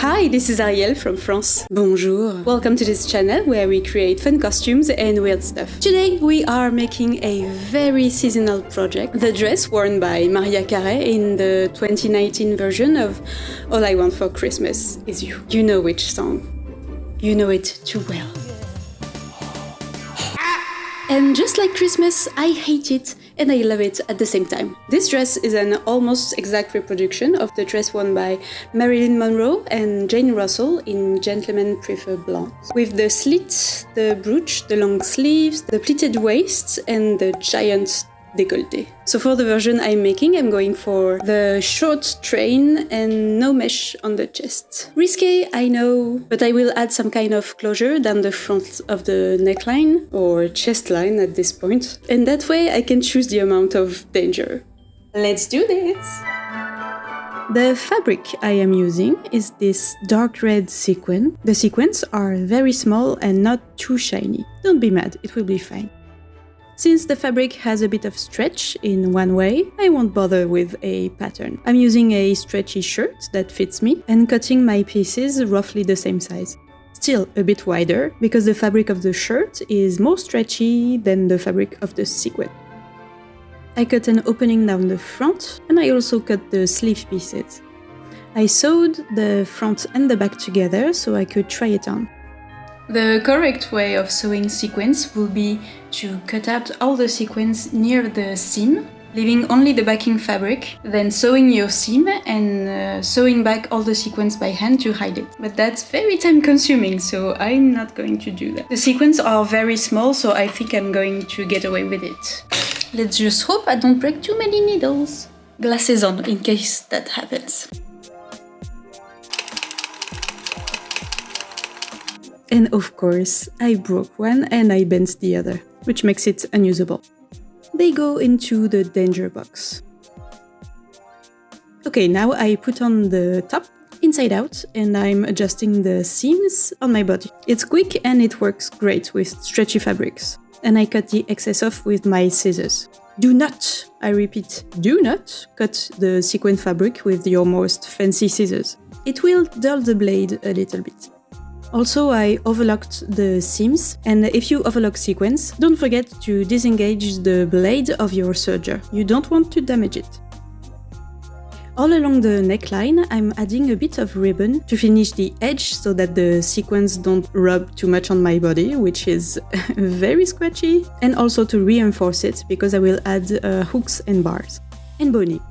Hi, this is Ariel from France. Bonjour. Welcome to this channel where we create fun costumes and weird stuff. Today we are making a very seasonal project, the dress worn by Mariah Carey in the 2019 version of All I Want for Christmas Is You. You know which song. You know it too well. And just like Christmas, I hate it and I love it at the same time. This dress is an almost exact reproduction of the dress worn by Marilyn Monroe and Jane Russell in Gentlemen Prefer Blondes. With the slit, the brooch, the long sleeves, the pleated waist and the giant décolleté. So for the version I'm making, I'm going for the short train and no mesh on the chest. Risque, I know, but I will add some kind of closure down the front of the neckline, or chest line at this point, and that way I can choose the amount of danger. Let's do this! The fabric I am using is this dark red sequin. The sequins are very small and not too shiny. Don't be mad, it will be fine. Since the fabric has a bit of stretch in one way, I won't bother with a pattern. I'm using a stretchy shirt that fits me and cutting my pieces roughly the same size. Still a bit wider, because the fabric of the shirt is more stretchy than the fabric of the sequin. I cut an opening down the front, and I also cut the sleeve pieces. I sewed the front and the back together so I could try it on. The correct way of sewing sequins will be to cut out all the sequins near the seam, leaving only the backing fabric, then sewing your seam and sewing back all the sequins by hand to hide it. But that's very time consuming, so I'm not going to do that. The sequins are very small, so I think I'm going to get away with it. Let's just hope I don't break too many needles. Glasses on in case that happens. And of course, I broke one and I bent the other, which makes it unusable. They go into the danger box. Okay, now I put on the top, inside out, and I'm adjusting the seams on my body. It's quick and it works great with stretchy fabrics. And I cut the excess off with my scissors. Do not, I repeat, do not cut the sequin fabric with your most fancy scissors. It will dull the blade a little bit. Also, I overlocked the seams, and if you overlock sequins, don't forget to disengage the blade of your serger. You don't want to damage it. All along the neckline, I'm adding a bit of ribbon to finish the edge so that the sequins don't rub too much on my body, which is very scratchy, and also to reinforce it because I will add hooks and bars. And boning.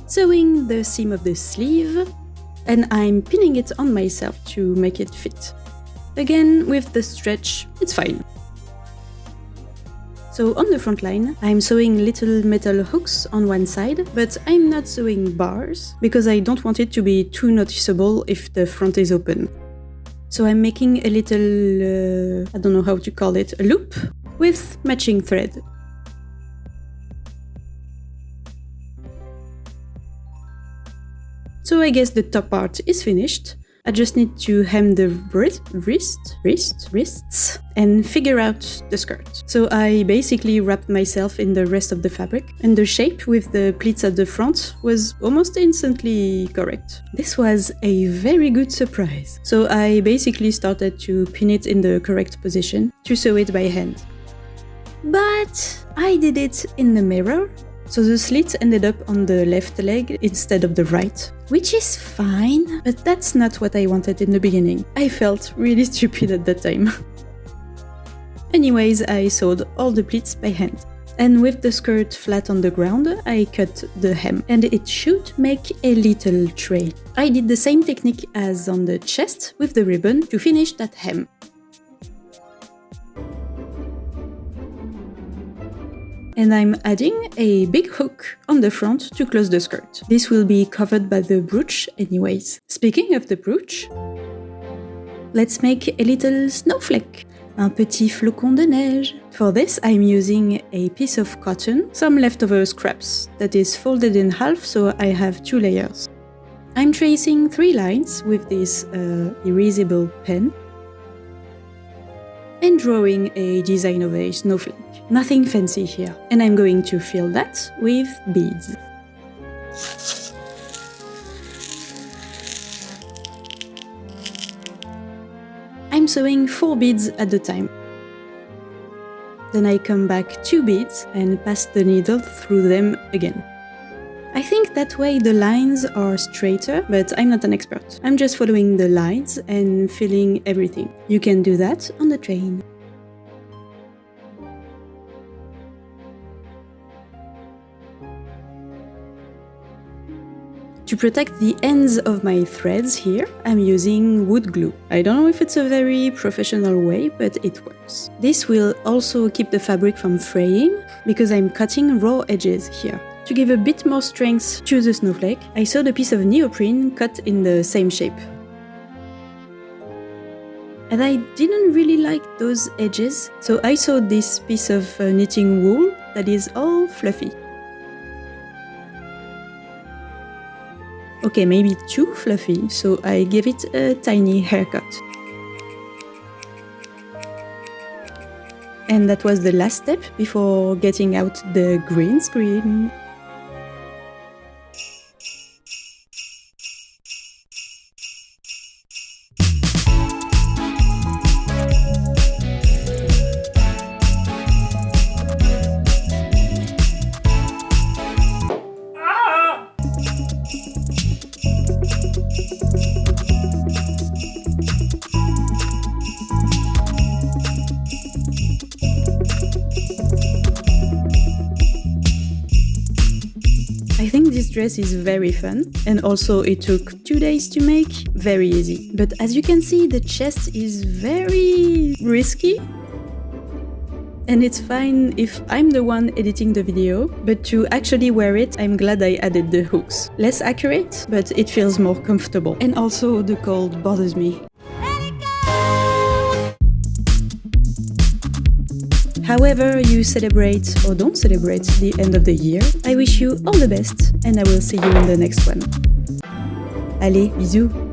Sewing the seam of the sleeve, and I'm pinning it on myself to make it fit. Again, with the stretch, it's fine. So on the front line, I'm sewing little metal hooks on one side, but I'm not sewing bars, because I don't want it to be too noticeable if the front is open. So I'm making a little, I don't know how to call it, a loop, with matching thread. So I guess the top part is finished. I just need to hem the wrists and figure out the skirt. So I basically wrapped myself in the rest of the fabric, and the shape with the pleats at the front was almost instantly correct. This was a very good surprise. So I basically started to pin it in the correct position to sew it by hand. But I did it in the mirror. So the slit ended up on the left leg instead of the right, which is fine, but that's not what I wanted in the beginning. I felt really stupid at that time. Anyways, I sewed all the pleats by hand. And with the skirt flat on the ground, I cut the hem, and it should make a little trail. I did the same technique as on the chest with the ribbon to finish that hem. And I'm adding a big hook on the front to close the skirt. This will be covered by the brooch anyways. Speaking of the brooch, let's make a little snowflake. Un petit flocon de neige. For this, I'm using a piece of cotton, some leftover scraps that is folded in half so I have 2 layers. I'm tracing 3 lines with this erasable pen and drawing a design of a snowflake. Nothing fancy here. And I'm going to fill that with beads. I'm sewing 4 beads at a time. Then I come back 2 beads and pass the needle through them again. I think that way the lines are straighter, but I'm not an expert. I'm just following the lines and feeling everything. You can do that on the train. To protect the ends of my threads here, I'm using wood glue. I don't know if it's a very professional way, but it works. This will also keep the fabric from fraying, because I'm cutting raw edges here. To give a bit more strength to the snowflake, I sewed a piece of neoprene cut in the same shape. And I didn't really like those edges, so I sewed this piece of knitting wool that is all fluffy. Okay, maybe too fluffy, so I gave it a tiny haircut. And that was the last step before getting out the green screen. I think this dress is very fun, and also it took 2 days to make, very easy. But as you can see, the chest is very risky. And it's fine if I'm the one editing the video, but to actually wear it, I'm glad I added the hooks. Less accurate, but it feels more comfortable. And also the cold bothers me. However you celebrate or don't celebrate the end of the year, I wish you all the best and I will see you in the next one. Allez, bisous!